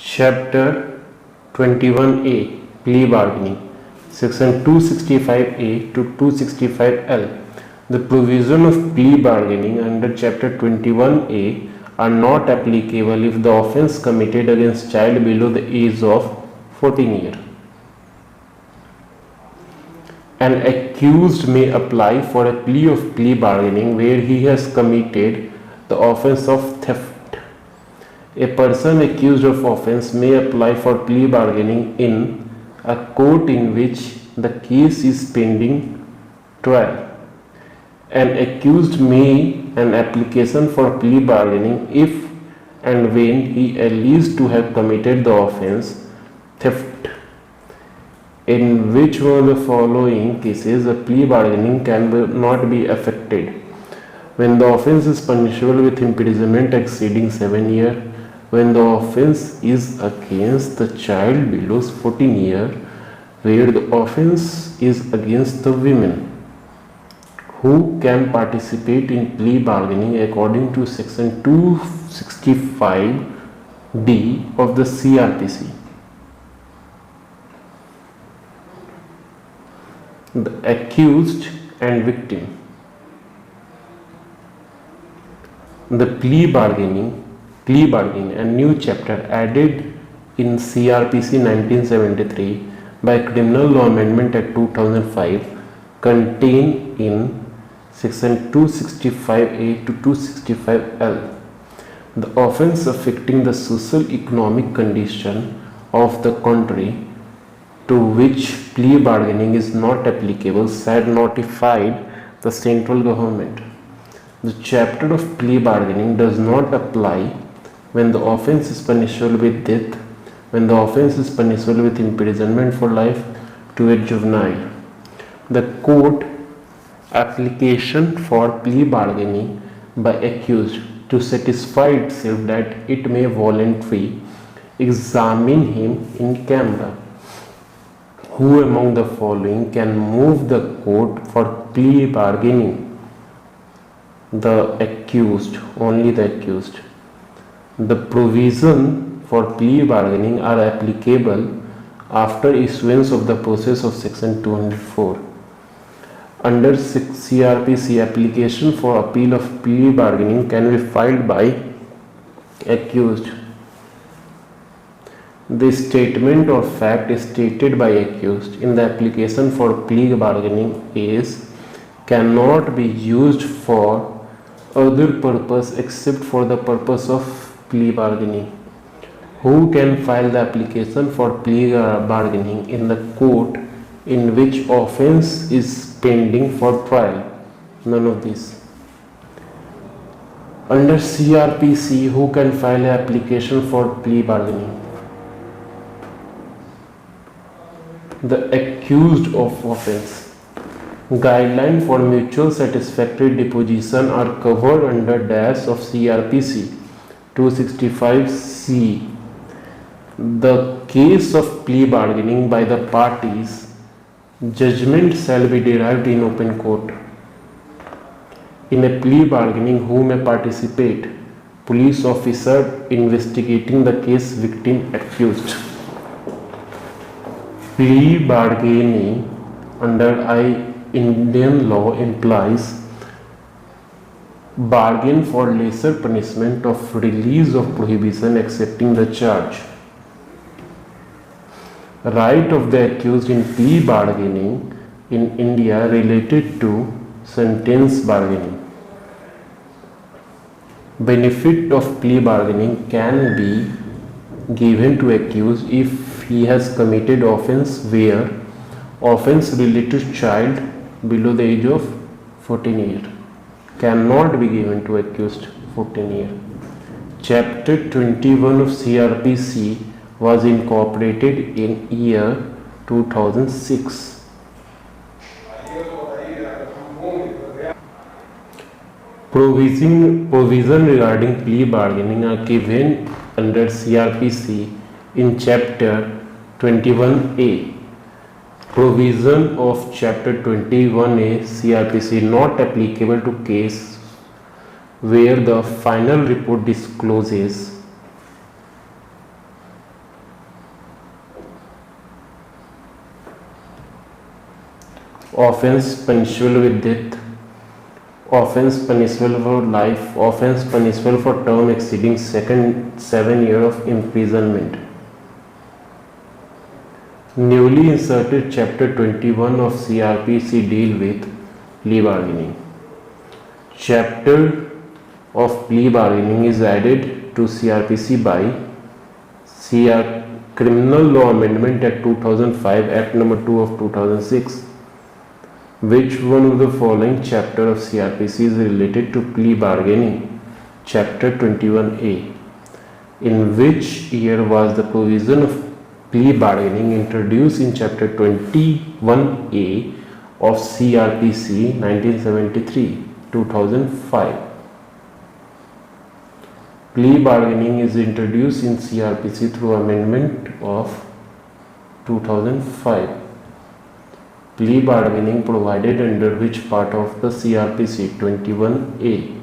Chapter 21A Plea Bargaining Section 265A to 265L. The provision of plea bargaining under Chapter 21A are not applicable if the offence committed against child below the age of 14 years. An accused may apply for a plea of plea bargaining where he has committed the offence of theft. A person accused of offence may apply for plea bargaining in a court in which the case is pending trial. An accused may an application for plea bargaining if and when he alleged to have committed the offence theft. In which one of the following cases a plea bargaining not be effected? When the offence is punishable with imprisonment exceeding 7 years, when the offence is against the child below 14 years, where the offence is against the women who can participate in plea bargaining according to section 265D of the CRPC. The accused and victim. The plea bargaining, a new chapter added in CRPC 1973 by Criminal Law Amendment Act 2005, contained in section 265A to 265L. The offence affecting the social economic condition of the country to which plea bargaining is not applicable shall notify the central government. The chapter of plea bargaining does not apply when the offence is punishable with death, when the offence is punishable with imprisonment for life to a juvenile. The court application for plea bargaining by accused to satisfy itself that it may voluntarily examine him in camera. Who among the following can move the court for plea bargaining? The accused, only the accused. The provision for plea bargaining are applicable after issuance of the process of section 204. Under CRPC, application for appeal of plea bargaining can be filed by accused. The statement or fact stated by accused in the application for plea bargaining cannot be used for other purpose except for the purpose of plea bargaining. Who can file the application for plea bargaining in the court in which offence is pending for trial? None of these. Under CRPC, who can file an application for plea bargaining? The accused of offence. Guidelines for mutual satisfactory deposition are covered under dash of CRPC 265C. The case of plea bargaining by the parties, judgment shall be derived in open court. In a plea bargaining, who may participate? Police officer investigating the case, victim, accused. Plea bargaining under Indian law implies bargain for lesser punishment of release of prohibition accepting the charge. Right of the accused in plea bargaining in India related to sentence bargaining. Benefit of plea bargaining can be given to accused if he has committed offence where offence related to child below the age of 14 years, cannot be given to accused 14 years. Chapter 21 of CRPC was incorporated in year 2006. Provision regarding plea bargaining are given under CRPC in chapter 21A. Provision of chapter 21A CRPC not applicable to case where the final report discloses offense punishable with death, offense punishable for life, offense punishable for term exceeding 7 years of imprisonment. Newly inserted Chapter 21 of CRPC deal with plea bargaining. Chapter of plea bargaining is added to CRPC by Criminal Law Amendment Act 2005, Act number 2 of 2006. Which one of the following chapter of CRPC is related to plea bargaining? Chapter 21A. In which year was the provision of plea bargaining introduced in Chapter 21A of CRPC 1973-2005? Plea bargaining is introduced in CRPC through amendment of 2005. Plea bargaining provided under which part of the CRPC 21A?